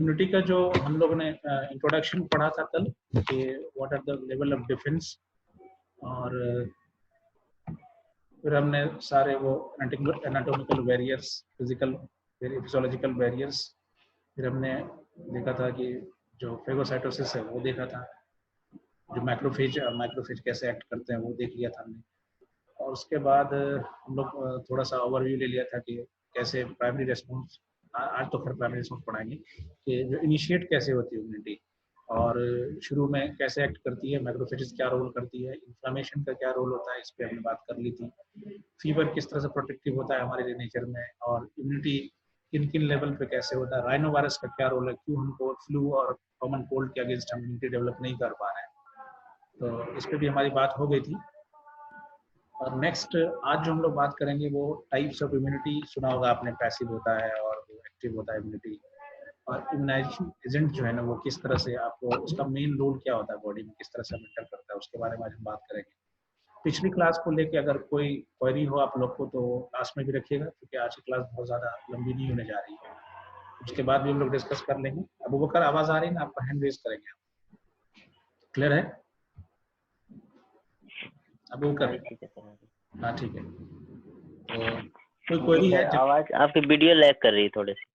Immunity का जो हम लोगों ने इंट्रोडक्शन पढ़ा था कल कि what are the level of defence, और फिर हमने सारे वो एनाटॉमिकल बैरियर्स, फिजियोलॉजिकल बैरियर्स, फिर हमने देखा था कि जो फेगोसाइटोसिस है वो देखा था, जो माइक्रोफेज कैसे एक्ट करते हैं वो देख लिया था हमने। और उसके बाद हम लोग थोड़ा सा ओवरव्यू ले लिया था कि कैसे प्राइमरी रेस्पॉन्स, आज तो फिर प्राइमरी रेस्पॉन्स पढ़ाएंगे कि जो इनिशिएट कैसे होती है इम्यूनिटी, और शुरू में कैसे एक्ट करती है, मैक्रोफेजेस क्या रोल करती है, इन्फ्लेमेशन का क्या रोल होता है, इस पर हमने बात कर ली थी। फीवर किस तरह से प्रोटेक्टिव होता है हमारे नेचर में, और इम्यूनिटी किन किन लेवल पे कैसे होता है, राइनो वायरस का क्या रोल है, क्यों हमको फ्लू और कॉमन कोल्ड के अगेंस्ट हम इम्यूनिटी डेवलप नहीं कर पा रहे हैं, तो इस पर भी हमारी बात हो गई थी। और नेक्स्ट आज जो हम लोग बात करेंगे वो टाइप्स ऑफ इम्यूनिटी, सुना होगा आपने, पैसिव होता है और एक्टिव होता है इम्यूनिटी, और इम्यूनाइजेशन एजेंट जो है ना वो किस तरह से आपको, उसका मेन रोल क्या होता है बॉडी में, किस तरह से मेंटेन करता है, उसके बारे में आज हम बात करेंगे। पिछली क्लास को लेके अगर कोई क्वेरी हो आप लोग को तो क्लास में भी रखिएगा, क्योंकि आज की क्लास बहुत ज़्यादा लंबी नहीं होने जा रही है, उसके बाद भी हम लोग डिस्कस कर लेंगे। अबू बकर आवाज़ आ रही है ना, आपका हैंड रेज करेंगे, क्लियर है अबू बकर? हाँ ठीक है, तो कोई क्वेरी है? आवाज आपकी वीडियो लैग कर रही है थोड़ी सी।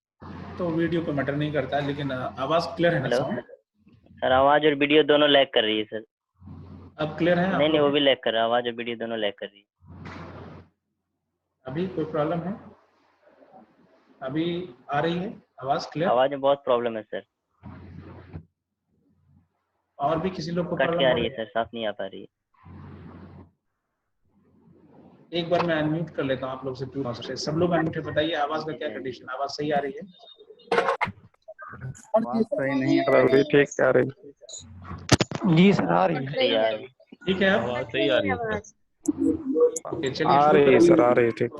तो वीडियो को मैटर नहीं करता, लेकिन आवाज क्लियर है ना? साउंड सर आवाज और वीडियो दोनों लैग कर रही है सर। अब क्लियर है? नहीं वो भी लैग कर रहा है, आवाज और वीडियो दोनों लैग कर रही है। अभी कोई प्रॉब्लम है? अभी आ रही है आवाज क्लियर? आवाज में बहुत प्रॉब्लम है सर। और भी किसी लोग को कट के प्रॉब्लम आ हो रही रही है सर, साफ नहीं आ पा रही है। एक बार मैं अनम्यूट कर लेता हूँ आप लोग से, सब लोग अनम्यूट है, बताइए आवाज का क्या कंडीशन, आवाज सही आ रही है? आवाज सही नहीं आ रही, ठीक आ रही जी सर, आ रही है, ठीक है, आवाज सही आ रही है? ओके चलिए आ रही है सर, आ रही है, ठीक।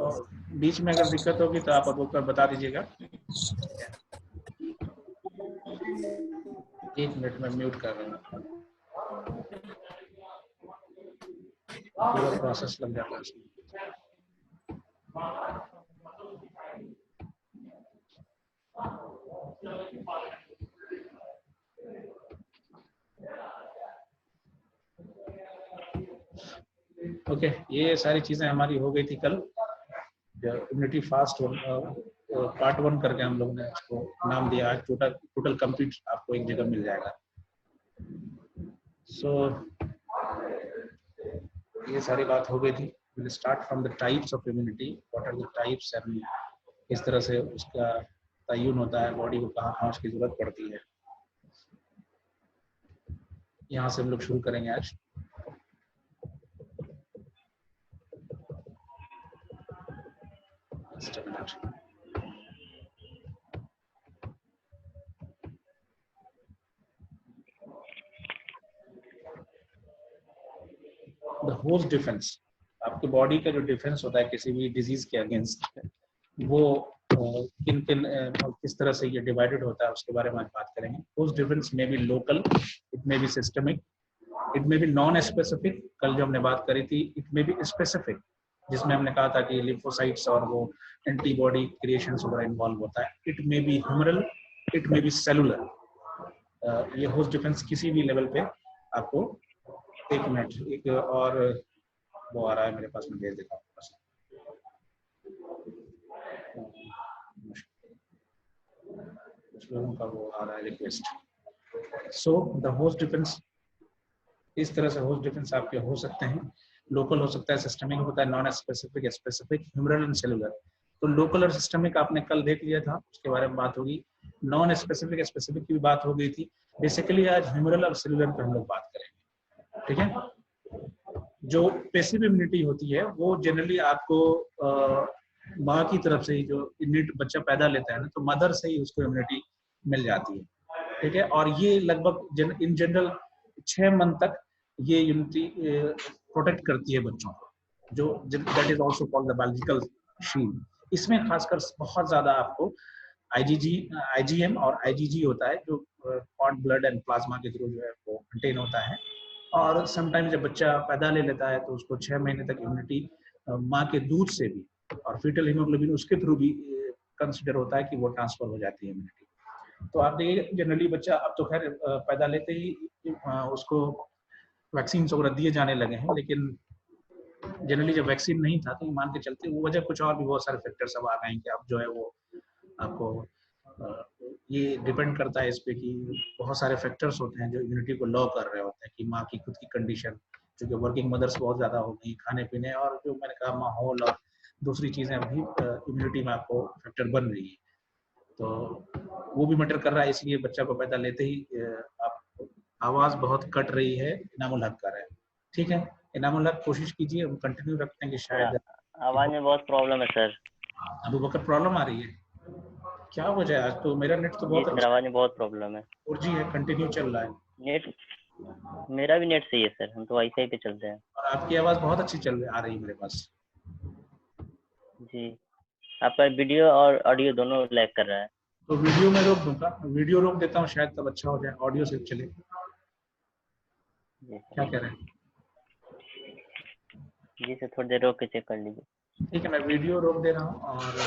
बीच में अगर दिक्कत होगी तो आप अब बता दीजिएगा। 1 मिनट में म्यूट कर रहा हूँ, पूरा प्रोसेस लग जाता है उसमें। ओके ये सारी चीजें हमारी हो गई थी कल, इम्यूनिटी फास्ट पार्ट 1 करके हम लोग ने उसको नाम दिया। आज टोटल कंप्लीट आपको एक जगह मिल जाएगा। सो ये सारी बात हो गई थी। Will start from the types of immunity, what are the types and किस तरह से उसका तयन होता है, बॉडी को कहाँ कहाँ उसकी जरूरत पड़ती है, यहाँ से हम लोग शुरू करेंगे आज। Just a minute. The host defense, आपके बॉडी का जो डिफेंस होता है किसी भी डिजीज के अगेंस्ट, वो किन किन किस तरह से ये डिवाइडेड होता है उसके बारे में आज बात करेंगे। होस्ट डिफेंस में भी लोकल, इट में भी सिस्टमिक, इट में भी नॉन स्पेसिफिक, कल जो हमने बात करी थी, इट में भी स्पेसिफिक, जिसमें हमने कहा था कि लिम्फोसाइट्स और वो एंटीबॉडी क्रिएशंस वगैरह इन्वॉल्व होता है। इट में भी ह्यूमरल, इट में भी सेलुलर। ये होस्ट डिफेंस किसी भी लेवल पे आपको, एक मिनट, एक और वो आ रहा है मेरे पास, मैं भेज देता हूँ। कुछ लोगों का वो आ रहा है request. So the host defence, इस तरह से होस्ट डिफेंस आपके हो सकते हैं। लोकल हो सकता है, सिस्टमिक होता है, non specific, specific, humoral and cellular. तो लोकल और सिस्टमिक आपने कल देख लिया था, उसके बारे में बात होगी। नॉन स्पेसिफिक स्पेसिफिक की भी बात हो गई थी। बेसिकली आज ह्यूमरल और सेलुलर पे हम लोग बात करेंगे, ठीक है। जो पैसिव इम्यूनिटी होती है वो जनरली आपको माँ की तरफ से ही, जो इम्यूनिटी बच्चा पैदा लेता है ना, तो मदर से ही उसको इम्यूनिटी मिल जाती है, ठीक है। और ये लगभग इन जनरल 6 मंथ तक ये इम्यूनिटी प्रोटेक्ट करती है बच्चों को, जो that is also called the biological shield. इसमें खासकर बहुत ज्यादा आपको आईजीएम और आईजीजी होता है, जो कॉर्ड ब्लड एंड प्लाज्मा के थ्रू जो है वो कंटेन होता है। और समटाइम जब बच्चा पैदा ले लेता है तो उसको 6 महीने तक इम्यूनिटी माँ के दूध से भी और फीटल हीमोग्लोबिन उसके थ्रू भी कंसिडर होता है कि वो ट्रांसफर हो जाती है इम्यूनिटी। तो आप देखिए जनरली बच्चा अब तो खैर पैदा लेते ही उसको वैक्सीन वगैरह दिए जाने लगे हैं, लेकिन जनरली जब वैक्सीन नहीं था तो मान के चलते वो वजह कुछ और भी बहुत सारे फैक्टर्स अब आ गए हैं कि अब जो है वो आपको ये डिपेंड करता है इस पे कि बहुत सारे फैक्टर्स होते हैं जो इम्यूनिटी को लो कर रहे होते हैं, कि माँ की खुद की कंडीशन, क्योंकि वर्किंग मदर्स बहुत ज़्यादा हो गई, खाने पीने और जो मैंने कहा माहौल और दूसरी चीज़ें भी इम्यूनिटी में आपको फैक्टर बन रही है, तो वो भी मैटर कर रहा है। इसलिए बच्चा को पैदा लेते ही आप आवाज़ बहुत कट रही है, इनामुल हक कर रहे हैं, ठीक है इनामुल हक, कोशिश कीजिए, हम कंटिन्यू रखते हैं कि शायद आवाज में बहुत प्रॉब्लम है सर। अबू बकर प्रॉब्लम आ रही है, क्या वजह है? आज तो मेरा नेट तो जी बहुत सर, अच्छा आवाज में बहुत प्रॉब्लम है। 4G है, कंटिन्यू चल रहा है। नेट मेरा भी नेट सही है सर, हम तो वाईफाई पे चलते हैं। और आपकी आवाज़ बहुत अच्छी आ रही है मेरे पास। जी, आपका वीडियो और ऑडियो दोनों लैग कर रहा है। तो वीडियो में रोक दूंगा, वीडियो रोक देता हूँ, शायद तब अच्छा हो जाए, ऑडियो से चले। क्या कह रहे हैं? जी सर, थोड़ी देर रोक के चेक कर लीजिए। ठीक है, मैं वीडियो रोक दे रहा हूँ और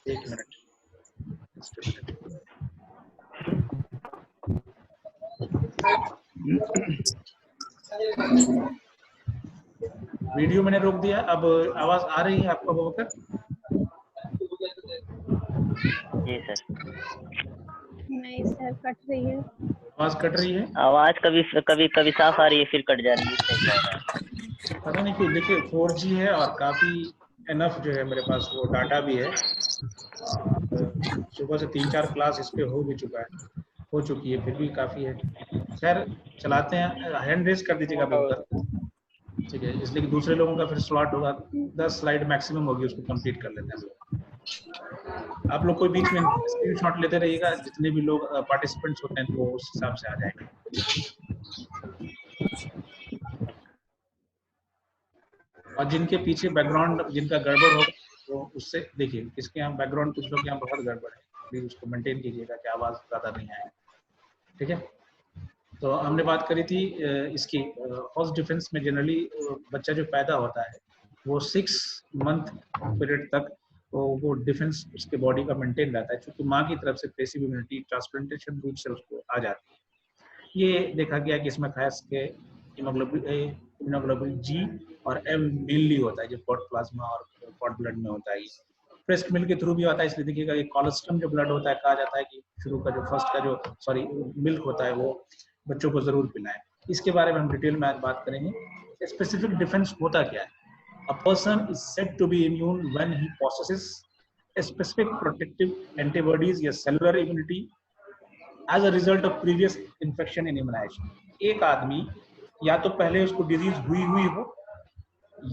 1 मिनट। वीडियो मैंने रोक दिया, अब आवाज आ रही है आपको अबू बकर? जी सर। नहीं सर, कट रही है। आवाज कट रही है? आवाज कभी साफ आ रही है, फिर कट जा रही है। पता नहीं क्यों। देखिए 4G है और काफी एनफ जो है मेरे पास वो डाटा भी है। सुबह से 3-4 क्लास इस पे हो भी हो चुकी है, फिर भी काफी है। खैर चलाते हैं, हैंड रेज कर दीजिएगा अबू बकर, ठीक है, इसलिए कि दूसरे लोगों का फिर स्लॉट होगा, 10 स्लाइड मैक्सिमम होगी, उसको कंप्लीट कर लेते हैं। आप लोग कोई बीच में स्क्रीनशॉट लेते रहिएगा, जितने भी लोग पार्टिसिपेंट्स होते हैं तो वो उस हिसाब से आ जाएगा। और जिनके पीछे बैकग्राउंड जिनका गड़बड़ होगा तो उससे देखिए, किसके यहाँ बैकग्राउंड, कुछ लोग यहाँ बहुत गड़बड़ है, प्लीज उसको मेंटेन कीजिएगा कि आवाज ज्यादा नहीं आए, ठीक है। तो हमने बात करी थी इसकी फर्स्ट डिफेंस में जनरली बच्चा जो पैदा होता है वो 6 मंथ पीरियड तक वो डिफेंस उसके बॉडी का मेंटेन रहता है, क्योंकि माँ की तरफ से पैसिव इम्यूनिटी ट्रांसप्लांटेशन रूट से उसको आ जाती है। ये देखा गया कि इसमें खास के इम्यूनोग्लोबुलिन G और M मेनली होता है, जो कॉर्ड प्लाज्मा और कॉर्ड ब्लड में होता है। ब्रेस्ट मिल्क के थ्रू भी आता है, इसलिए देखिएगा कि कोलेस्ट्रम जो ब्लड होता है, कहा जाता है कि शुरू का जो फर्स्ट का जो मिल्क होता है वो बच्चों को जरूर पिलाएं। इसके बारे में हम डिटेल में आज बात करेंगे। स्पेसिफिक डिफेंस होता क्या है? A person is said to be immune when he possesses a specific protective antibodies या cellular immunity as a result of previous infection and immunization। एक आदमी या तो पहले उसको डिजीज हुई हो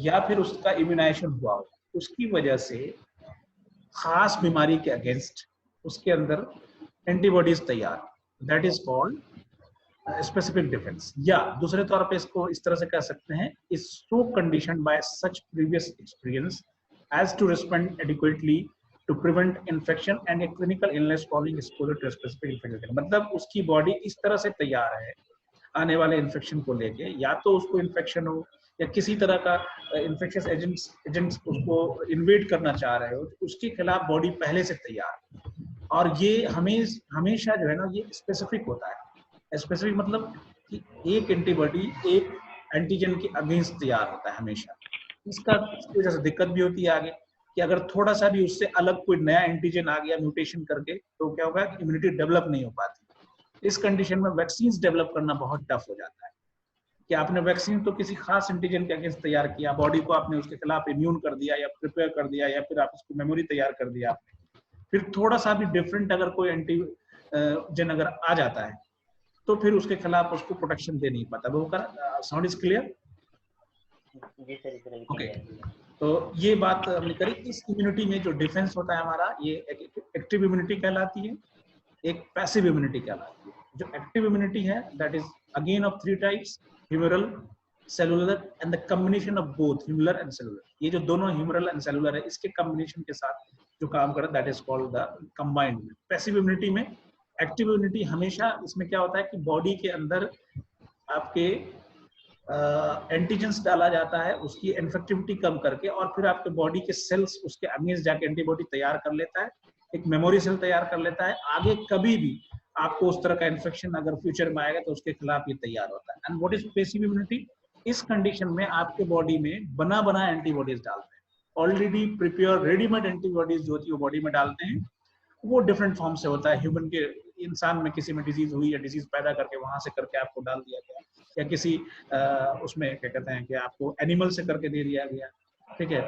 या फिर उसका इम्यूनाइजेशन हुआ हो, उसकी वजह से खास बीमारी के अगेंस्ट उसके अंदर एंटीबॉडीज तैयार, that is called specific defence. या दूसरे तौर पे इसको इस तरह से कह सकते हैं, is so conditioned by such previous experience as to respond adequately to prevent infection and a clinical illness following exposure to specific infection. मतलब उसकी बॉडी इस तरह से तैयार है आने वाले इन्फेक्शन को लेके, या तो उसको इन्फेक्शन हो या किसी तरह का इन्फेक्शियस एजेंट्स उसको इन्वेड करना चाह रहे हो, तो उसके खिलाफ बॉडी पहले से तैयार। और ये हमेशा जो है ना, ये स्पेसिफिक होता है। स्पेसिफिक मतलब कि एक एंटीबॉडी एक एंटीजन के अगेंस्ट तैयार होता है हमेशा। इसकी वजह से दिक्कत भी होती है आगे कि अगर थोड़ा सा भी उससे अलग कोई नया एंटीजन आ गया म्यूटेशन करके, तो क्या होगा कि इम्यूनिटी डेवलप नहीं हो पाती। इस कंडीशन में वैक्सीन डेवलप करना बहुत टफ हो जाता है कि आपने वैक्सीन तो किसी खास एंटीजन के अगेंस्ट तैयार किया, बॉडी को आपने उसके खिलाफ इम्यून कर दिया या प्रिपेयर कर दिया, या फिर आप उसको मेमोरी तैयार कर दिया आपने, फिर थोड़ा सा भी डिफरेंट अगर कोई एंटीजन अगर आ जाता है तो फिर उसके खिलाफ उसको प्रोटेक्शन दे नहीं पाता। वो साउंड इज क्लियर? जी सर, ओके। तो ये बात हमने करी। इस इम्यूनिटी में जो डिफेंस होता है हमारा, ये एक्टिव इम्यूनिटी कहलाती है, एक पैसिव इम्यूनिटी कहलाती है। जो एक्टिव इम्यूनिटी है that is again of 3 types, humoral, cellular and the combination of both humoral and cellular. ये जो दोनों ह्यूमरल एंड सेलुलर है, इसके कॉम्बिनेशन के साथ जो काम करता है that is called the combined. Passive immunity में एक्टिव इम्यूनिटी हमेशा इसमें क्या होता है कि बॉडी के अंदर आपके एंटीजेंस डाला जाता है उसकी इन्फेक्टिविटी कम करके, और फिर आपके बॉडी के सेल्स उसके अगेंस्ट जाके एंटीबॉडी तैयार कर लेता है, एक मेमोरी सेल तैयार कर लेता है। आगे कभी भी आपको उस तरह का इन्फेक्शन अगर फ्यूचर में आएगा तो उसके खिलाफ ये तैयार होता है। And what is passive immunity? इस कंडीशन में आपके बॉडी में बना बना एंटीबॉडीज डालते हैं, ऑलरेडी प्रिपेयर रेडीमेड एंटीबॉडीज जो होती है वो बॉडी में डालते हैं। वो डिफरेंट फॉर्म से होता है, ह्यूमन के इंसान में किसी में डिजीज हुई या डिजीज पैदा करके वहां से करके आपको डाल दिया गया, या किसी उसमें क्या कहते हैं कि आपको एनिमल से करके दे दिया गया, ठीक है,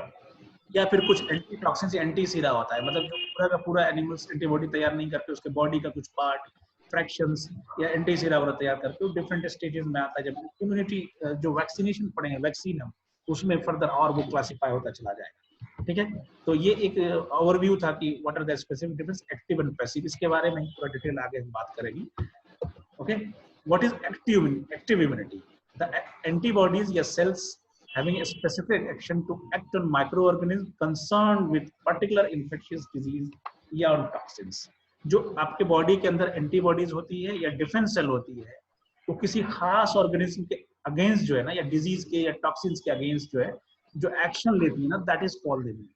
या फिर कुछ एंटी टॉक्सिन से एंटी सीरा होता है, मतलब जो पूरा का पूरा एनिमल्स एंटीबॉडी तैयार नहीं करके उसके बॉडी का कुछ पार्ट फ्रैक्शंस या एंटी सीरा वगैरह तैयार करके वो डिफरेंट स्टेजेस में आता है। जब इम्यूनिटी जो वैक्सीनेशन पढ़ेंगे, वैक्सीन हम उसमें फर्दर और वो क्लासिफाई होता चला जाएगा, ठीक है। तो ये एक ओवरव्यू था कि what are the specific difference active and passive, इसके बारे में पूरा डिटेल आगे हम बात करेंगे। Okay, what is active immunity? The antibodies या cells having a specific action to act on microorganisms concerned with particular infectious disease या on toxins। जो आपके बॉडी के अंदर एंटीबॉडीज होती है या डिफेंस सेल होती है, वो किसी खास ऑर्गेनिज्म के अगेंस्ट जो है ना, या डिजीज के या टॉक्सिन्स के अगेंस्ट जो है जो एक्शन लेती है ना, दैट इज कॉल्ड इम्यूनिटी।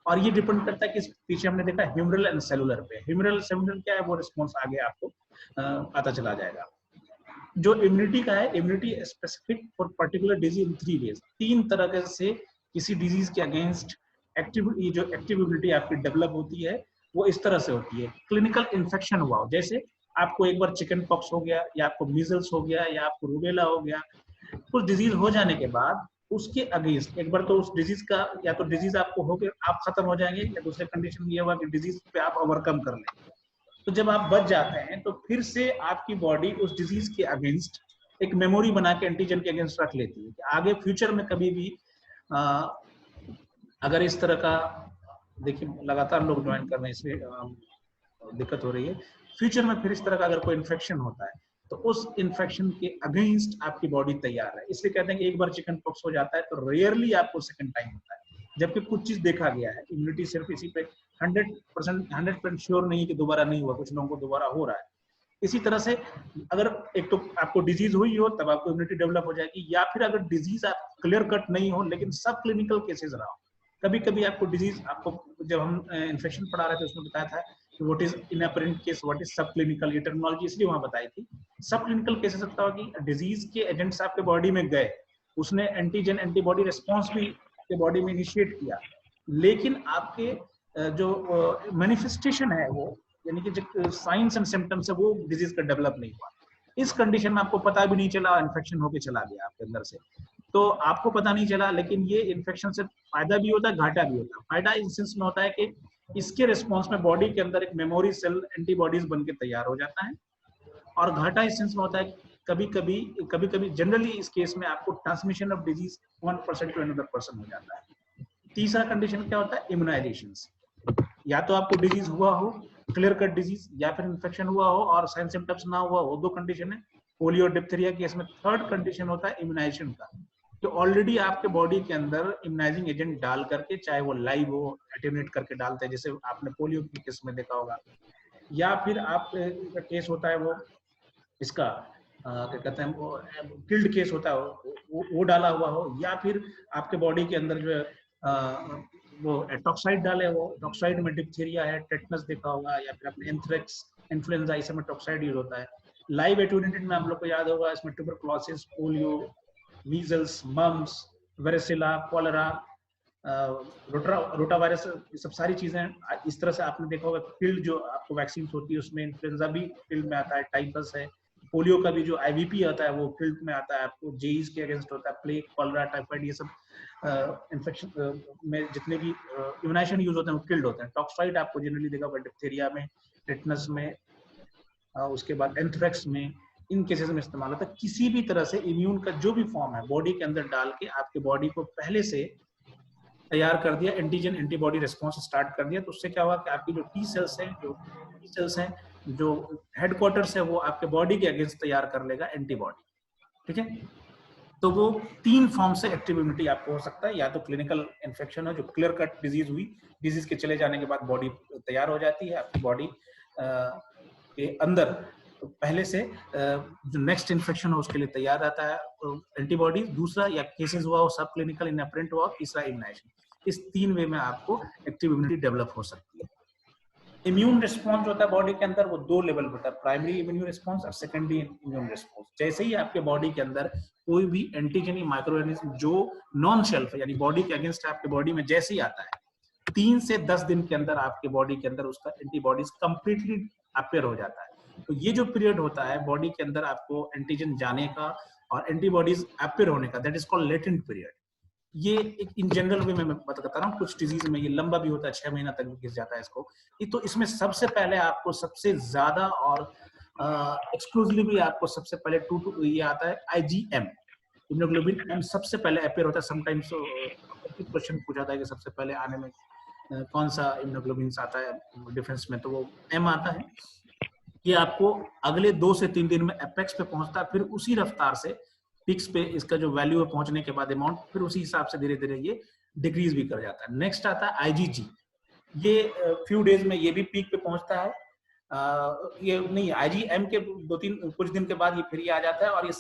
और ये डिपेंड करता है कि पीछे हमने देखा ह्यूमरल एंड सेलुलर पे। ह्यूमरल सेलुलर क्या है वो रिस्पॉन्स आगे आपको पता चला जाएगा। जो इम्यूनिटी का है, immunity specific for particular disease in 3 ways, 3 तरह से किसी डिजीज के अगेंस्ट एक्टिव, ये जो एक्टिव इम्यूनिटी आपकी डेवलप होती है वो इस तरह से होती है। क्लिनिकल इन्फेक्शन हुआ हो, जैसे आपको एक बार चिकन पॉक्स हो गया, या आपको मीजल्स हो गया, या आपको रूबेला हो गया, कुछ डिजीज हो जाने के बाद उसके अगेंस्ट एक बार तो उस डिजीज का या तो डिजीज आपको हो गया आप खत्म हो जाएंगे, या दूसरे कंडीशन ये हुआ कि डिजीज पे आप ओवरकम कर लेंगे। तो जब आप बच जाते हैं तो फिर से आपकी बॉडी उस डिजीज के अगेंस्ट एक मेमोरी बना के एंटीजन के अगेंस्ट रख लेती है कि आगे फ्यूचर में कभी भी अगर इस तरह का, देखिए लगातार लोग ज्वाइन कर रहे हैं इसलिए दिक्कत हो रही है, फ्यूचर में फिर इस तरह का अगर कोई इन्फेक्शन होता है तो उस इन्फेक्शन के अगेंस्ट आपकी बॉडी तैयार है। इसलिए कहते हैं कि एक बार चिकन पॉक्स हो जाता है तो रेयरली आपको सेकंड टाइम होता है, जबकि कुछ चीज देखा गया है, इम्यूनिटी सिर्फ इसी पे 100% श्योर नहीं कि दोबारा नहीं हुआ, कुछ लोगों को दोबारा हो रहा है। इसी तरह से अगर एक तो आपको डिजीज हुई हो तब आपको इम्यूनिटी डेवलप हो जाएगी, या फिर अगर डिजीज आप क्लियर कट नहीं हो लेकिन सब क्लिनिकल केसेस रहा हो। कभी कभी आपको डिजीज, आपको जब हम इन्फेक्शन पढ़ा रहे थे उसमें बताया था कि what is inapparent case, what is subclinical, ये टर्मिनोलॉजी इसलिए वहां बताई थी। सब क्लिनिकल केसेस होता है कि डिजीज के एजेंट्स आपके बॉडी में गए, उसने एंटीजन एंटीबॉडी रिस्पॉन्स भी आपके बॉडी में इनिशिएट किया, लेकिन आपके जो मैनिफेस्टेशन है वो, यानी कि जो साइंस एंड सिम्टम्स है वो डिजीज का डेवलप नहीं हुआ। इस कंडीशन में आपको पता भी नहीं चला, इन्फेक्शन होके चला गया आपके अंदर से, तो आपको पता नहीं चला। लेकिन ये इन्फेक्शन से फायदा भी होता है, घाटा भी होता है। फायदा इस सेंस में होता है कि इसके रिस्पॉन्स में बॉडी के अंदर एक मेमोरी सेल एंटीबॉडीज बन के तैयार हो जाता है, और घाटा इस सेंस में होता है कभी कभी जनरली इस केस में आपको transmission of disease 1% to another person हो जाता है। तीसरा कंडीशन क्या होता है? इम्यूनाइजेशंस। या तो आपको डिजीज हुआ हो, क्लियर कट डिजीज, या फिर इन्फेक्शन हुआ हो और साइन सिम्टम्स ना हुआ हो, 2 कंडीशन है। पोलियो और डिप्थीरिया केस में थर्ड कंडीशन होता है इम्यूनाइजेशन का, तो ऑलरेडी आपके बॉडी के अंदर इम्यूनाइजिंग एजेंट डाल करके, चाहे वो लाइव हो, एटेन्यूएट करके डालते हैं, जैसे आपने पोलियो के केस में देखा होगा, या फिर आप केस होता है वो इसका क्या कहते हैं वो किल्ड केस होता है वो डाला हुआ हो, या फिर आपके बॉडी के अंदर जो है वो टॉक्साइड डाले हो। टॉक्साइड में डिप्थीरिया है, टेटनस देखा होगा, या फिर अपने एंथ्रेक्स, इन्फ्लुएंजा, इस में टॉक्साइड यूज होता है। लाइव एटेन्यूएटेड में आप लोग को याद होगा, इसमें tuberculosis, polio, measles, mumps, varicella, cholera, rotavirus, ये सब सारी चीजें इस तरह से आपने देखा होगा। फील्ड जो आपको वैक्सीन होती है उसमें इन्फ्लुएंजा भी फील्ड में आता है, टाइफस है, पोलियो का भी जो आईवीपी आता है वो फील्ड में आता है, आपको जेईज के अगेंस्ट होता है, प्लेग, कॉलरा, टाइफाइड, ये सब इन्फेक्शन में जितने भी इम्यूनाइजेशन यूज होते हैं वो किल्ड होते हैं। टॉक्साइड आपको जनरली देखा होगा डिप्थीरिया में, टेटनस में, उसके बाद एंथ्रेक्स में, इन केसेस में इस्तेमाल होता है। किसी भी तरह से इम्यून का जो भी फॉर्म है बॉडी के अंदर डाल के आपके बॉडी को पहले से तैयार कर दिया, एंटीजन एंटीबॉडी रिस्पॉन्स स्टार्ट कर दिया, तो उससे क्या हुआ कि आपकी जो टी सेल्स हैं जो हेडक्वार्टर्स है वो आपके बॉडी के अगेंस्ट तैयार कर लेगा एंटीबॉडी, ठीक है। तो वो 3 फॉर्म से एक्टिव इम्यूनिटी आपको हो सकता है, या तो क्लिनिकल इन्फेक्शन हो जो क्लियर कट डिजीज हुई, डिजीज के चले जाने के बाद बॉडी तैयार हो जाती है, आपकी बॉडी के अंदर पहले से जो नेक्स्ट इन्फेक्शन हो उसके लिए तैयार रहता है एंटीबॉडी। दूसरा, या केसेस हुआ हो सब क्लिनिकल इनअपेरेंट हुआ, तीसरा इम्यूनाइजेशन। इस 3 वे में आपको एक्टिव इम्यूनिटी डेवलप हो सकती है। इम्यून रिस्पॉन्स होता है बॉडी के अंदर, वो दो लेवल होता है, प्राइमरी इम्यून रिस्पॉन्स और सेकेंडरी इम्यून रिस्पॉन्स। जैसे ही आपके बॉडी के अंदर कोई भी एंटीजन या माइक्रो ऑर्गेनिज्म जो नॉन शेल्फ यानी बॉडी के अगेंस्ट आपके बॉडी में जैसे ही आता है, 3 से 10 दिन के अंदर आपके बॉडी के अंदर उसका एंटीबॉडीज कंप्लीटली अपेयर हो जाता है। तो ये जो पीरियड होता है बॉडी के अंदर आपको एंटीजन जाने का और एंटीबॉडीज अपेयर होने का, that is called latent period. ये एक इन जनरल वे में मैं बता रहा हूँ, कुछ डिजीज में ये लंबा भी होता है, 6 महीना तक भी घिस जाता है इसको। तो इसमें सबसे पहले आपको सबसे ज्यादा और एक्सक्लूसिवली आपको सबसे पहले ये आता है IgM, इम्यूनोग्लोबिन M सबसे पहले अपेयर होता है। समटाइम्स क्वेश्चन पूछा था कि सबसे पहले आने में कौन सा इम्यूनोग्लोबिन आता है डिफेंस में, तो वो M आता है। ये आपको अगले 2 से 3 दिन में एपेक्स पे पहुंचता है, फिर उसी रफ्तार से पिक्स पे इसका जो वैल्यू है पहुंचने के बाद अमाउंट फिर उसी हिसाब से धीरे धीरे ये डिक्रीज भी कर जाता है। नेक्स्ट आता है IgG, ये फ्यू डेज में ये भी पीक पे पहुंचता है। ये नहीं, IgM के 2-3 कुछ दिन के बाद ये फिर ये आ जाता है और ये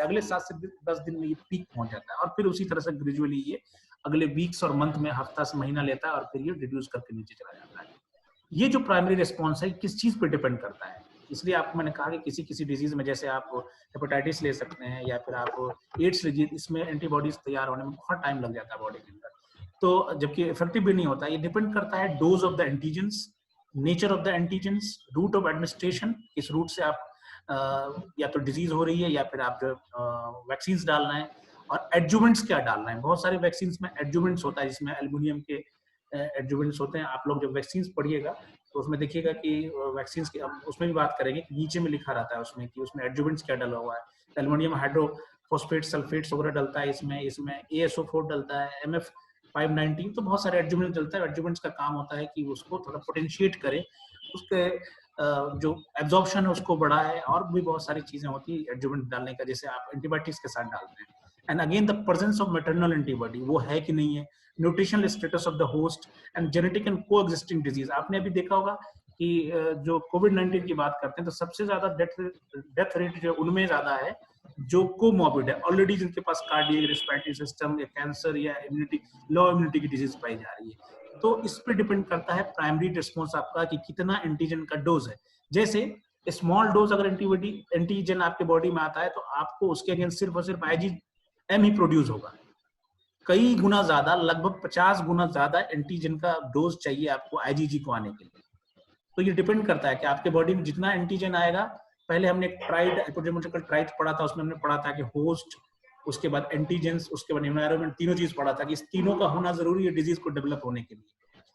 अगले 7 से 10 दिन में ये पीक पहुंच जाता है और फिर उसी तरह से ग्रेजुअली ये अगले वीक्स और मंथ में, हफ्ता से महीना लेता है और फिर ये रिड्यूस करके नीचे चला जाता है। ये जो प्राइमरी रिस्पॉन्स है किस चीज पे डिपेंड करता है, इसलिए आपको मैंने कहा कि किसी डिजीज में जैसे आप हेपेटाइटिस ले सकते हैं या फिर आप एड्स लीजिए, इसमें एंटीबॉडीज तैयार होने में बहुत टाइम लग जाता है बॉडी के अंदर, तो जबकि इफेक्टिव भी नहीं होता। ये डिपेंड करता है dose of the antigens, nature of the antigens, route of administration, किस रूट से आप या तो डिजीज हो रही है या फिर आप वैक्सीन डाल रहे हैं, और एडजुवेंट्स क्या डाल रहे हैं। बहुत सारे वैक्सीन में एडजुवेंट्स होता है जिसमें एल्युमिनियम के एडजुवेंट्स होते हैं। आप लोग जब वैक्सीन पढ़िएगा तो उसमें देखिएगा कि वैक्सीन की उसमें भी बात करेंगे कि नीचे में लिखा रहता है उसमें कि उसमें एडजुवेंट्स क्या डला हुआ है। एल्युमिनियम हाइड्रोफॉस्फेट सल्फेट्स वगैरह डलता है इसमें ASO4 डलता है, MF519, तो बहुत सारे एडजुवेंट्स डलता है। एडजुवेंट्स का काम होता है कि उसको थोड़ा पोटेंशिएट करे, उसके जो एब्जॉर्प्शन है उसको बढ़ाए, और भी बहुत सारी चीजें होती है एडजुवेंट डालने का, जैसे आप एंटीबायोटिक्स के साथ डालते हैं। And again the presence of maternal antibody, वो है कि नहीं है, nutritional status of the host and genetic and coexisting disease. आपने अभी देखा होगा कि जो कोविड-19 की बात करते हैं तो सबसे ज्यादा डेथ रेट जो उनमें ज्यादा है जो कोमॉर्बिड है, ऑलरेडी जिनके पास कार्डियक, रेस्पिरेटरी सिस्टम या कैंसर या इम्यूनिटी, लो इम्यूनिटी की डिजीज पाई जा रही है। तो इस पे डिपेंड करता है प्राइमरी रिस्पॉन्स आपका कि कितना एंटीजन का डोज है। जैसे स्मॉल डोज अगर एंटीजन आपके बॉडी में आता है तो आपको उसके अगेंस्ट सिर्फ और सिर्फ IgM ही प्रोड्यूस होगा। कई गुना ज्यादा, लगभग 50 गुना ज्यादा एंटीजन का डोज चाहिए आपको IgG को आने के लिए। तो ये डिपेंड करता है कि आपके बॉडी में जितना एंटीजन आएगा। पहले हमने एपिडेमियोलॉजिकल ट्राइड पढ़ा था, उसमें हमने पढ़ा था कि होस्ट, उसके बाद एंटीजेंस, उसके बाद एनवायरनमेंट, तीनों चीज पढ़ा था कि इस तीनों का होना जरूरी है डिजीज को डेवलप होने के लिए,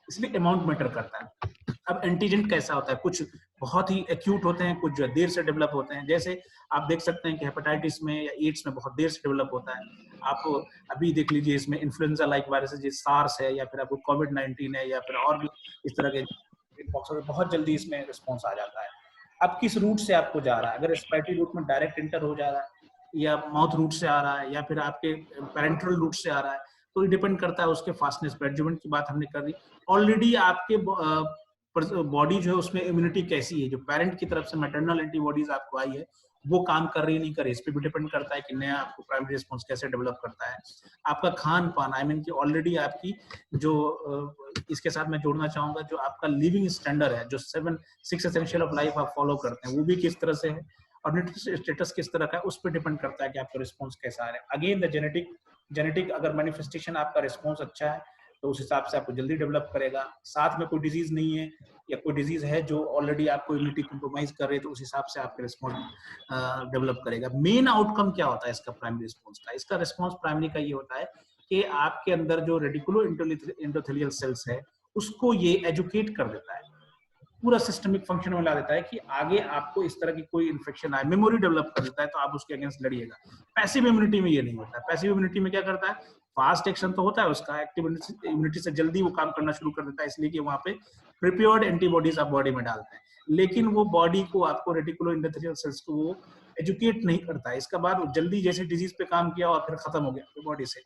इसलिए अमाउंट मैटर करता है। अब एंटीजन कैसा होता है, कुछ बहुत ही एक्यूट होते हैं, कुछ जो देर से डेवलप होते हैं। जैसे आप देख सकते हैं कि हेपेटाइटिस में या एड्स में बहुत देर से डेवलप होता है। आप अभी देख लीजिए इसमें इन्फ्लुएंजा लाइक वायरस जैसे सार्स है या फिर आपको कोविड-19 है या फिर और भी इस तरह के बहुत जल्दी इसमें रिस्पॉन्स आ जाता है। अब किस रूट से आपको जा रहा है, अगर रेस्पिरेटरी रूट में डायरेक्ट इंटर हो जा रहा है या माउथ रूट से आ रहा है या फिर आपके पैरेंटल रूट से आ रहा है, तो ये डिपेंड करता है उसके फास्टनेस पर। एडजुवेंट की बात हमने कर दी। ऑलरेडी आपके बॉडी जो है उसमें इम्यूनिटी कैसी है, जो पेरेंट की तरफ से मैटरनल एंटीबॉडीज आपको आई है वो काम कर रही है नहीं कर रही, इस पे भी डिपेंड करता है कि नया आपको प्राइमरी रिस्पॉन्स कैसे डेवलप करता है। आपका खान पान, आई मीन कि ऑलरेडी आपकी जो इसके साथ मैं जोड़ना चाहूंगा जो आपका लिविंग स्टैंडर्ड है, जो 6 एसेंशियल ऑफ लाइफ आप फॉलो करते हैं, वो भी किस तरह से है और न्यूट्रिशनल स्टेटस किस तरह का है, उस पर डिपेंड करता है कि आपका रिस्पॉन्स कैसा आ रहा है। अगेन द जेनेटिक अगर मैनिफेस्टेशन आपका रिस्पॉन्स अच्छा है तो उस हिसाब से आपको जल्दी डेवलप करेगा। साथ में कोई डिजीज नहीं है या कोई डिजीज है जो ऑलरेडी आपको इम्यूनिटी कॉम्प्रोमाइज कर रही है तो उस हिसाब से आपका रिस्पॉन्स डेवलप करेगा। मेन आउटकम क्या होता है इसका प्राइमरी रिस्पॉन्स का? इसका रिस्पॉन्स प्राइमरी का ये होता है कि आपके अंदर जो रेडिकुलो एंडोथेलियल सेल्स है उसको ये एजुकेट कर देता है, पूरा सिस्टमिक फंक्शन में ला देता है कि आगे आपको इस तरह की कोई इन्फेक्शन आए, मेमोरी डेवलप कर देता है तो आप उसके अगेंस्ट लड़िएगा। पैसिव इम्यूनिटी में ये नहीं होता है। पैसिव इम्यूनिटी में क्या करता है, फास्ट एक्शन तो होता है उसका, एक्टिव इम्यूनिटी से जल्दी वो काम करना शुरू कर देता है, इसलिए कि वहां पे प्रिपेयर्ड एंटीबॉडीज आप बॉडी में डालते हैं, लेकिन वो बॉडी को आपको रेटिकुलो एंडोथेलियल सेल्स को वो एजुकेट नहीं करता है। इसका बाद जल्दी जैसे डिजीज पे काम किया और फिर खत्म हो गया बॉडी से।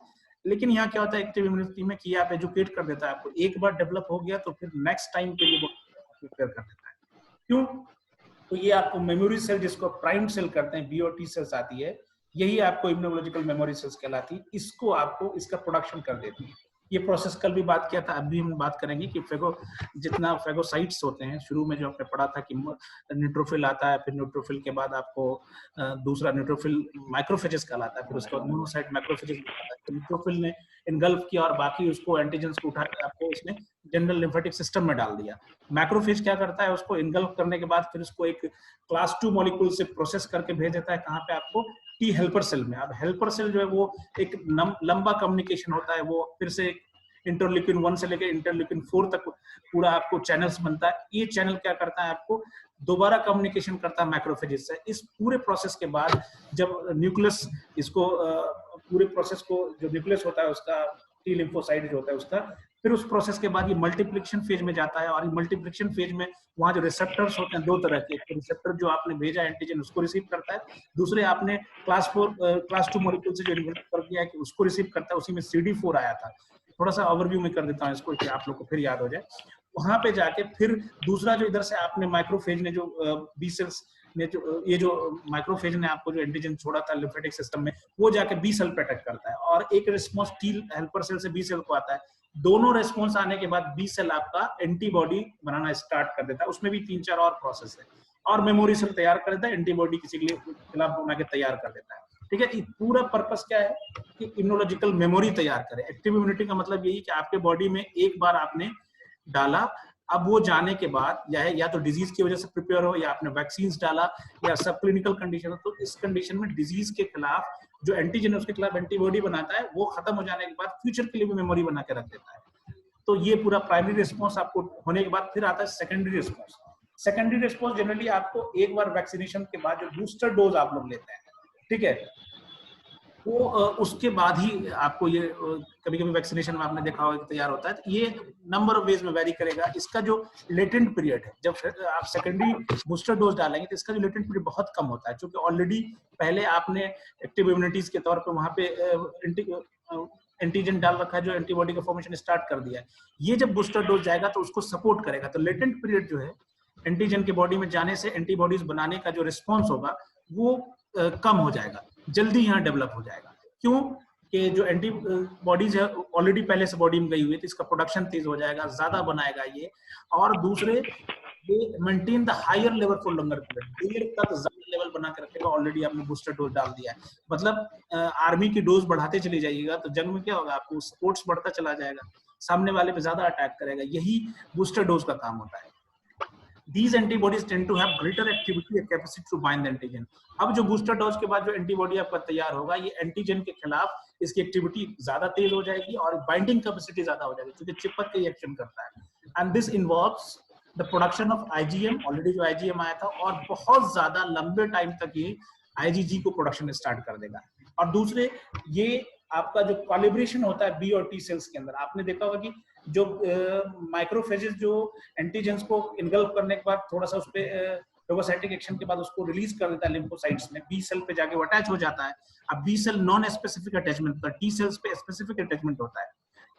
लेकिन यहाँ क्या होता है एक्टिव इम्यूनिटी में कि आप एजुकेट कर देता है आपको, एक बार डेवलप हो गया तो फिर नेक्स्ट टाइम के लिए प्रिपेयर कर देता है। क्यों? तो ये आपको मेमोरी सेल, जिसको प्राइम सेल करते हैं, BOT सेल्स आती है, यही आपको इम्यूनोलॉजिकल मेमोरी सेल्स कहलाती है, इसको आपको इसका प्रोडक्शन कर देती है। ये प्रोसेस कल भी बात किया था, अब भी हम बात करेंगे कि जितना फेगोसाइट्स होते हैं, शुरू में जो आपने पढ़ा था कि न्यूट्रोफिल आता है, फिर न्यूट्रोफिल के बाद आपको दूसरा न्यूट्रोफिल माइक्रोफेजेस कहलाता है, फिर उसके बाद मोनोसाइट मैक्रोफेजेस कहलाता है। तो न्यूट्रोफिल ने इनगल्फ किया और बाकी उसको एंटीजेंस को उठा के आपको उसने जनरल लिम्फेटिक सिस्टम में डाल दिया। मैक्रोफेज क्या करता है, उसको इनगल्फ करने के बाद फिर उसको एक क्लास 2 मॉलिक्यूल से प्रोसेस करके भेज देता है कहाँ पे, आपको टी हेल्पर सेल में। अब हेल्पर सेल जो है वो एक लंबा कम्युनिकेशन होता है, वो फिर से इंटरल्यूकिन 1 से लेकर इंटरल्यूकिन 4 तक पूरा आपको चैनल्स बनता है। ये चैनल क्या करता है, आपको दोबारा कम्युनिकेशन करता है मैक्रोफेजेस से। इस पूरे प्रोसेस के बाद जब न्यूक्लियस इसको पूरे प्रोसेस को, जो न्यूक्लियस होता है उसका, टी लिम्फोसाइट जो होता है उसका, फिर उस प्रोसेस के बाद ये मल्टीप्लिकेशन फेज में जाता है। और ये मल्टीप्लिकेशन फेज में वहाँ जो रिसेप्टर्स होते हैं 2 तरह के, एक रिसेप्टर जो आपने भेजा एंटीजन उसको रिसीव करता है, दूसरे आपने क्लास 2 मॉलिक्यूल से जो इन्वेंट कर दिया है कि उसको रिसीव करता है, उसी में CD4 आया था। थोड़ा सा ओवरव्यू में कर देता हूँ इसको कि आप लोग को फिर याद हो जाए। वहां पे जाके फिर दूसरा जो इधर से आपने माइक्रोफेज ने जो बी सेल्स ने जो ये जो माइक्रोफेज ने आपको जो एंटीजन छोड़ा था लिम्फेटिक सिस्टम में, वो जाके बी सेल पे अटैक करता है और एक रिस्पॉन्स टी हेल्पर सेल से बी सेल को आता है। दोनों रिस्पॉन्स आने के बाद बी सेल आपका एंटीबॉडी बनाना स्टार्ट कर देता है। उसमें भी 3-4 और प्रोसेस है और मेमोरी सेल तैयार कर देता है, एंटीबॉडी किसी के खिलाफ बना के तैयार कर देता है। ठीक है, पूरा पर्पस क्या है कि इम्यूनोलॉजिकल मेमोरी तैयार करे। एक्टिव इम्यूनिटी का मतलब यही कि आपके बॉडी में एक बार आपने डाला, अब वो जाने के बाद या तो डिजीज की वजह से प्रिपेयर हो, या आपने वैक्सीन डाला, या सब क्लिनिकल कंडीशन हो, तो इस कंडीशन में डिजीज के खिलाफ जो एंटीजन है उसके खिलाफ एंटीबॉडी बनाता है, वो खत्म हो जाने के बाद फ्यूचर के लिए भी मेमोरी बना के रख देता है। तो ये पूरा प्राइमरी रिस्पॉन्स आपको होने के बाद फिर आता है secondary response. Secondary response generally आपको एक बार वैक्सीनेशन के बाद जो बूस्टर डोज आप लोग लेते हैं, ठीक है, वो उसके बाद ही आपको ये कभी कभी वैक्सीनेशन में आपने देखा होगा कि तैयार होता है। तो ये नंबर ऑफ वेज में वेरी करेगा। इसका जो लेटेंट पीरियड है, जब आप सेकेंडरी बूस्टर डोज डालेंगे तो इसका जो लेटेंट पीरियड बहुत कम होता है, क्योंकि ऑलरेडी पहले आपने एक्टिव इम्यूनिटीज के तौर पर वहां पे एंटीजन डाल रखा है जो एंटीबॉडी का फॉर्मेशन स्टार्ट कर दिया है। ये जब बूस्टर डोज जाएगा तो उसको सपोर्ट करेगा। तो लेटेंट पीरियड जो है एंटीजन के बॉडी में जाने से एंटीबॉडीज बनाने का जो रिस्पॉन्स होगा वो कम हो जाएगा, जल्दी यहाँ डेवलप हो जाएगा। क्यों कि जो एंटीबॉडीज है ऑलरेडी पहले से बॉडी में गई हुई है, तो इसका प्रोडक्शन तेज हो जाएगा, ज्यादा बनाएगा ये। और दूसरे ये maintain the higher level for longer period, देर तक ज्यादा लेवल बना के रखेगा। ऑलरेडी आपने बूस्टर डोज डाल दिया है, मतलब आर्मी की डोज बढ़ाते चले जाइएगा तो जंग में क्या होगा, आपको सपोर्ट्स बढ़ता चला जाएगा, सामने वाले पे ज्यादा अटैक करेगा। यही बूस्टर डोज का काम होता है। These antibodies tend to have greater activity and capacity to bind the antigen. अब जो बूस्टर डोज के बाद जो एंटीबॉडी आपका तैयार होगा, ये एंटीजन के खिलाफ इसकी एक्टिविटी ज्यादा तेज हो जाएगी और बाइंडिंग कैपेसिटी ज्यादा हो जाएगी, क्योंकि चिपक के एक्शन करता है। And this involves the production of IgM, already जो IgM आया था, और बहुत ज्यादा लंबे टाइम तक ये IgG को प्रोडक्शन स्टार्ट कर देगा। और दूसरे ये आपका जो कॉलिब्रेशन होता है बी और टी सेल्स के अंदर, आपने देखा होगा कि जो माइक्रोफेजेस जो एंटीजेंस को इनगल्फ करने के बाद थोड़ा सा उस पे फेगोसाइटिक एक्शन के बाद उसको रिलीज कर देता है लिम्फोसाइट्स में, बी सेल पे जाके वो अटैच हो जाता है। अब B cell non specific attachment होता है, टी सेल्स पे स्पेसिफिक अटैचमेंट होता है।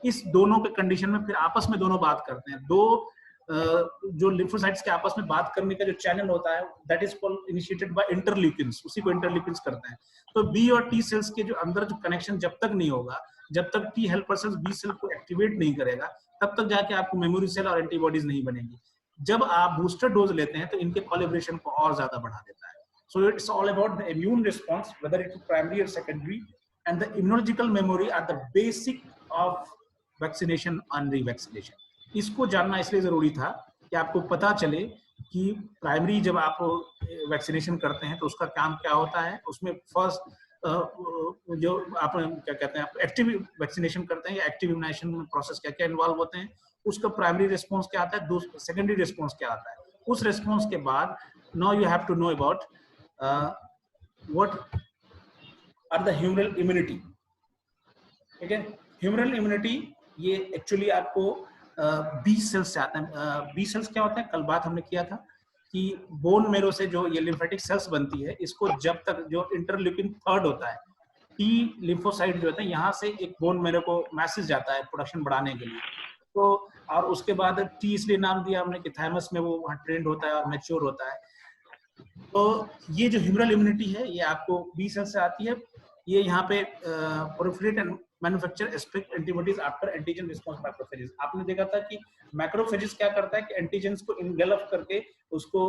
इस दोनों के कंडीशन में फिर आपस में दोनों बात करते हैं। दो जो लिम्फोसाइट्स के आपस में बात करने का जो चैनल होता है, that is called initiated by interleukins, उसी को इंटरल्यूकिन्स करते हैं। तो बी और टी सेल्स के जो अंदर जो कनेक्शन जब तक नहीं होगा, जब तक T helper cells B cell को एक्टिवेट नहीं करेगा, तब तक जाके आपको मेमोरी सेल और एंटीबॉडीज नहीं बनेगी। जब आप बूस्टर डोज लेते हैं तो इनके कोलैबोरेशन को और ज्यादा बढ़ा देता है। So it's all about the immune response, whether it is primary और secondary, and the immunological memory are the basic of vaccination and revaccination. इसको जानना इसलिए जरूरी था कि आपको पता चले कि प्राइमरी जब आप वैक्सीनेशन करते हैं तो उसका काम क्या होता है। उसमें फर्स्ट जो आप क्या कहते हैं, आप एक्टिव वैक्सीनेशन करते हैं या एक्टिव इम्यूनाइजेशन में प्रोसेस क्या क्या इन्वॉल्व होते हैं, उसका प्राइमरी रिस्पांस क्या आता है, सेकेंडरी रिस्पांस क्या आता है। उस रिस्पांस के बाद now you have to know about what are the humoral immunity. ठीक है, ह्यूमरल इम्यूनिटी ये एक्चुअली आपको बी सेल्स से आता है। बी सेल्स क्या होता है, कल बात हमने किया था कि बोन मेरो से जो ये लिम्फेटिक सेल्स बनती है, इसको जब तक जो इंटरल्यूकिन 3 होता है, टी लिम्फोसाइट जो होता है, यहाँ से एक बोन मेरो को मैसेज जाता है प्रोडक्शन बढ़ाने के लिए। तो और उसके बाद टी इसलिए नाम दिया हमने कि थाइमस में वो वहाँ ट्रेंड होता है और मैच्योर होता है। तो ये जो ह्यूमरल इम्यूनिटी है ये आपको बी सेल से आती है। ये यहाँ पे proliferate and manufacture specific antibodies after antigen response macrophages. आपने देखा था कि मैक्रोफेजेस क्या करता है कि एंटीजेंस को इनगल्फ करके उसको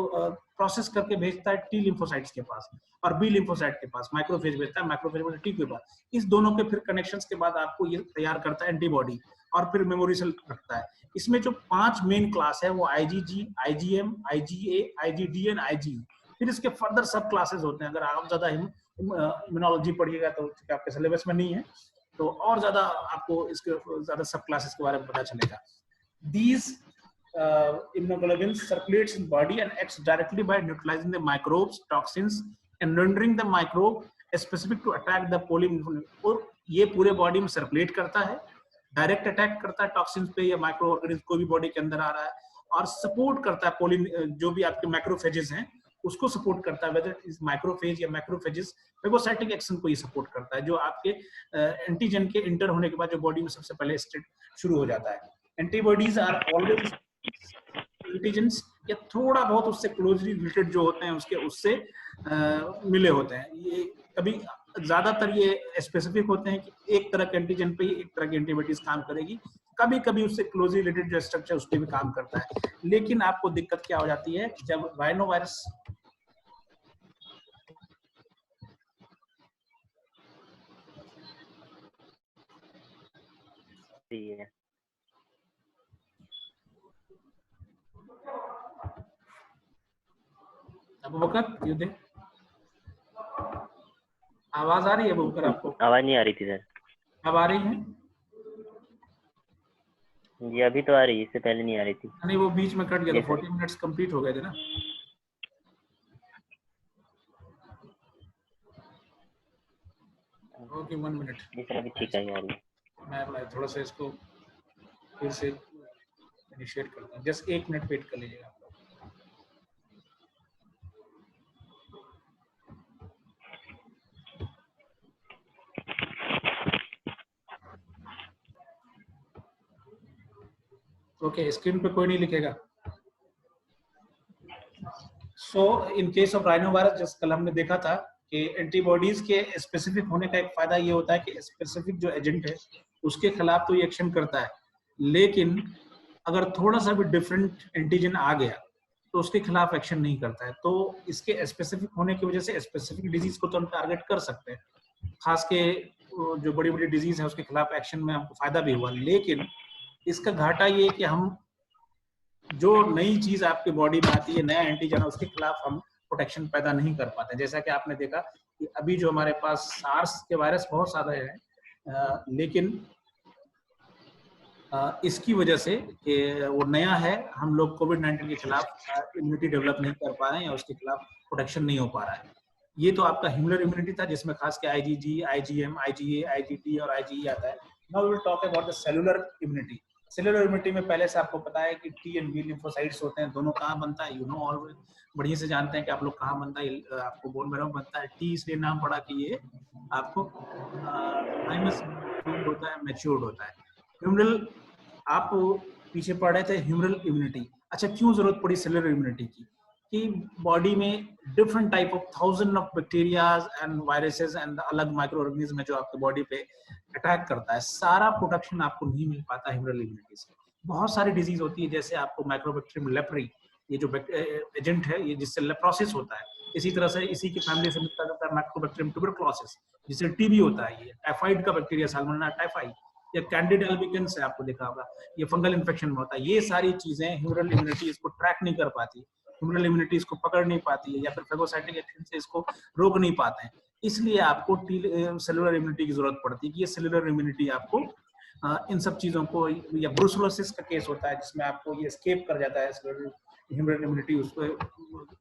प्रोसेस करके भेजता है टी लिम्फोसाइट्स के पास और बी लिम्फोसाइट के पास, माइक्रोफेज भेजता है, माइक्रोफेज टी के पास। इस दोनों के फिर कनेक्शंस के बाद आपको ये तैयार करता है एंटीबॉडी और फिर मेमोरी सेल रखता है। इसमें जो 5 मेन क्लास है वो IgG, IgM, IgA, IgD and IG. फिर इसके फर्दर सब क्लासेस होते हैं। अगर आप ज्यादा इम्यूनोलॉजी पढ़िएगा तो आपके सिलेबस में नहीं है, तो और ज्यादा आपको इसके ज्यादा सब क्लासेस के बारे में पता चलेगा। These immunoglobulins circulates in body and acts directly by neutralizing the microbes, toxins and rendering the microbe specific to attack the polyinflammatory। और ये पूरे बॉडी में सर्कुलेट करता है, डायरेक्ट अटैक करता है टॉक्सिन्स पे या माइक्रो ऑर्गेनिज्म कोई भी बॉडी के अंदर आ रहा है, और सपोर्ट करता है पोलिन जो भी आपके मैक्रोफेजेस हैं उसको सपोर्ट करता है, वेदर इज माइक्रोफेज या मैक्रोफेजेस। फेगोसाइटिक एक्शन को ये सपोर्ट करता है, जो आपके एंटीजन के इंटर होने के बाद जो बॉडी में सबसे पहले स्टेट शुरू हो जाता है। एंटीबॉडीज आर ऑलवेज एंटीजेंस या थोड़ा बहुत उससे क्लोजली रिलेटेड जो होते हैं उससे मिले होते हैं। ये कभी ज्यादातर ये स्पेसिफिक होते हैं कि एक तरह के एंटीजन पे ही एक तरह की एंटीबॉडीज काम करेगी, कभी कभी उससे क्लोजली रिलेटेड जो स्ट्रक्चर उस पर भी काम करता है। लेकिन आपको दिक्कत क्या हो जाती है जब राइनो वायरस है। अबू बकर युद्धे आवाज आ रही है अबू बकर आपको? आवाज नहीं आ रही थी सर। अब आ रही है? जी अभी तो आ रही है, इससे पहले नहीं आ रही थी। नहीं वो बीच में कट गया था, 40 मिनट्स कंप्लीट हो गए थे ना। Okay 1 minute. जी सर अभी ठीक है, आ रही है। मैं थोड़ा सा इसको फिर से इनिशिएट करता हूँ, जस्ट 1 मिनट वेट कर लीजिएगा। ओके स्क्रीन पे कोई नहीं लिखेगा। So in case of rhinovirus, जैसे कल हमने देखा था कि एंटीबॉडीज के स्पेसिफिक होने का एक फायदा ये होता है कि स्पेसिफिक जो एजेंट है उसके खिलाफ तो ये एक्शन करता है, लेकिन अगर थोड़ा सा भी डिफरेंट एंटीजन आ गया तो उसके खिलाफ एक्शन नहीं करता है। तो इसके स्पेसिफिक होने की वजह से स्पेसिफिक डिजीज को तो हम टारगेट कर सकते हैं, खास के जो बड़ी बड़ी डिजीज है उसके खिलाफ एक्शन में हमको फायदा भी हुआ। लेकिन इसका घाटा ये कि हम जो नई चीज आपके बॉडी में आती है, नया एंटीजन है, उसके खिलाफ हम प्रोटेक्शन पैदा नहीं कर पाते। जैसा कि आपने देखा कि अभी जो हमारे पास सार्स के वायरस बहुत सारे हैं, लेकिन इसकी वजह से कि वो नया है, हम लोग कोविड-19 के खिलाफ इम्यूनिटी डेवलप नहीं कर पा रहे हैं या उसके खिलाफ प्रोटेक्शन नहीं हो पा रहा है। ये तो आपका ह्यूमरल इम्यूनिटी था, जिसमें खास के आईजीजी, आईजीएम, आईजीए, आईजीटी और आईजीई आता है। Now we will talk about the cellular immunity. Cellular immunity में पहले से आपको पता है कि टी एंड बी लिम्फोसाइट्स होते हैं, दोनों कहाँ बनता है, यू नो ऑलवेज बढ़िया से जानते हैं कि आप लोग कहाँ बनता है। आपको बोन मैरो में बनता है। टी इसलिए नाम पड़ा कि ये आपको होता है, मैच्योर्ड होता है। ह्यूमरल आप पीछे पढ़ रहे थे, ह्यूमरल इम्यूनिटी। अच्छा, क्यों जरूरत पड़ी सेलुलर इम्यूनिटी की? कि बॉडी में different type of 1000 of bacterias and viruses and अलग माइक्रो ऑर्गेनिज्म है जो आपके बॉडी पे अटैक करता है। सारा प्रोटेक्शन आपको नहीं मिल पाता ह्यूमरल इम्यूनिटी से। बहुत सारी डिजीज होती है, जैसे आपको माइक्रोबैक्टीरियम लेप्री, ये जो एजेंट है ये जिससे लेप्रोसिस होता है। इसी तरह से इसी की फैमिली से मिलता जुलता है माइक्रोबैक्टीरियम ट्यूबरक्लोसिस, जिससे टीबी होता है। ये टाइफाइड का बैक्टीरिया साल्मोनेला टाइफाई या कैंडिड एल्बिकन्स है, आपको देखा होगा, ये फंगल इन्फेक्शन में होता है। ये सारी चीजें ह्यूमरल इम्यूनिटी इसको ट्रैक नहीं कर पाती, ह्यूमरल इम्यूनिटी इसको पकड़ नहीं पाती है, या फिर फेगोसाइटिक एक्शन से इसको रोक नहीं पाते हैं। इसलिए आपको सेलुलर इम्यूनिटी की जरूरत पड़ती है कि ये सेलुलर इम्यूनिटी आपको इन सब चीजों को, या ब्रुसेलोसिस का केस होता है जिसमें आपको ये एस्केप कर जाता है, ह्यूमरल इम्यूनिटी उसको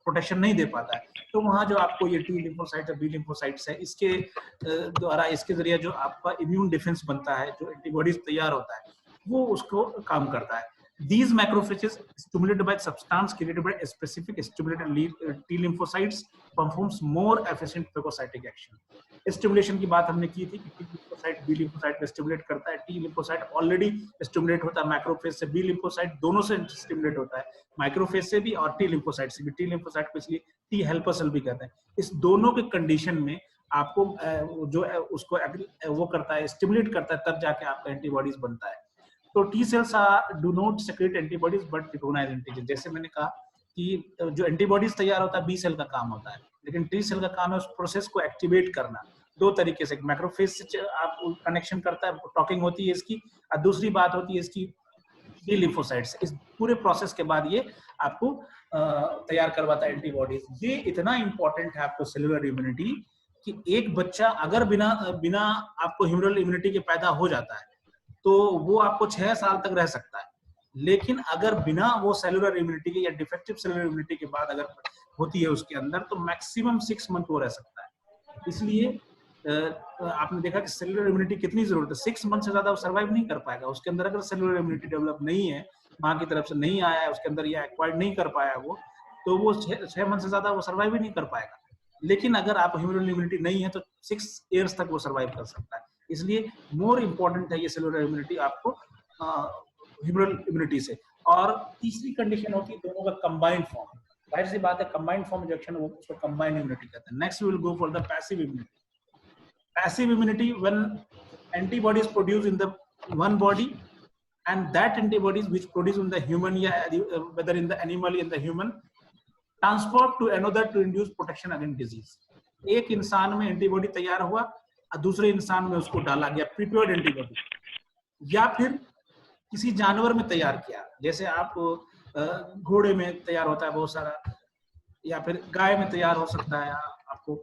प्रोटेक्शन नहीं दे पाता है। तो वहाँ जो आपको ये टी लिम्फोसाइट्स और बी लिम्फोसाइट्स है, इसके द्वारा, इसके जरिए जो आपका इम्यून डिफेंस बनता है, जो एंटीबॉडीज तैयार होता है, वो उसको काम करता है। These macrophages stimulated by substance created by a specific stimulated T lymphocytes performs more efficient phagocytic action. Stimulation की बात हमने की थी कि T lymphocyte B lymphocyte को स्टिमुलेट करता है। T lymphocyte ऑलरेडी स्टिमुलेट होता है मैक्रोफेज से, B lymphocyte दोनों से स्टिमुलेट होता है, माइक्रोफेज से भी और T lymphocyte से भी। T lymphocyte को इसलिए T हेल्पर सेल भी कहते हैं। इस दोनों के कंडीशन में आपको जो उसको वो करता है, स्टिमुलेट करता है, तब जाके आपका एंटीबॉडीज बनता है। तो T cells do not secrete antibodies but recognise antigen. जैसे मैंने कहा कि जो एंटीबॉडीज तैयार होता है बी सेल का काम होता है, लेकिन टी सेल का काम है उस प्रोसेस को एक्टिवेट करना। दो तरीके से, मैक्रोफेज से आप कनेक्शन करता है, टॉकिंग होती है इसकी, और दूसरी बात होती है इसकी टी लिम्फोसाइट से। इस पूरे प्रोसेस के बाद ये आपको तैयार करवाता है एंटीबॉडीज। ये इतना इंपॉर्टेंट है आपको सेलुलर इम्यूनिटी कि एक बच्चा अगर बिना आपको ह्यूमरल इम्यूनिटी के पैदा हो जाता है तो वो आपको 6 साल तक रह सकता है, लेकिन अगर बिना वो सेलुलर इम्यूनिटी के या डिफेक्टिव सेलुलर इम्यूनिटी के बाद अगर होती है उसके अंदर, तो मैक्सिमम 6 मंथ वो रह सकता है। इसलिए आपने देखा कि सेलुलर इम्यूनिटी कितनी जरूरत है। 6 मंथ से ज्यादा वो सर्वाइव नहीं कर पाएगा। उसके अंदर अगर सेलुलर इम्यूनिटी डेवलप नहीं है, माँ की तरफ से नहीं आया है उसके अंदर, या एक्वायर्ड नहीं कर पाया वो, तो वो 6 मंथ से ज्यादा वो सर्वाइव ही नहीं कर पाएगा। लेकिन अगर आप ह्यूमरल इम्यूनिटी नहीं है तो 6 इयर्स तक वो सर्वाइव कर सकता है। इसलिए मोर इम्पोर्टेंट है ये सेलुलर इम्यूनिटी आपको ह्यूमरल इम्यूनिटी से। और तीसरी कंडीशन होती है दोनों का कंबाइंड फॉर्म। जाहिर सी बात है, कंबाइंड फॉर्म जो एक्शन, वो उसको कंबाइंड इम्यूनिटी कहते हैं। Next we will go for the passive immunity. Passive immunity, when antibodies produced in the one body, and that antibodies which produced in the human, whether in the animal, in the human, transport to another to induce protection against disease. एक इंसान में antibody तैयार हुआ और दूसरे इंसान में उसको डाला गया प्रिपेयर्ड एंटीबॉडी, या फिर किसी जानवर में तैयार किया, जैसे आप घोड़े में तैयार होता है बहुत सारा, या फिर गाय में तैयार हो सकता है आपको,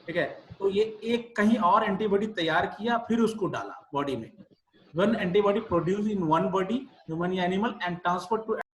ठीक है। तो ये एक कहीं और एंटीबॉडी तैयार किया फिर उसको डाला बॉडी में। When antibody produced in one body, human या animal, and transferred to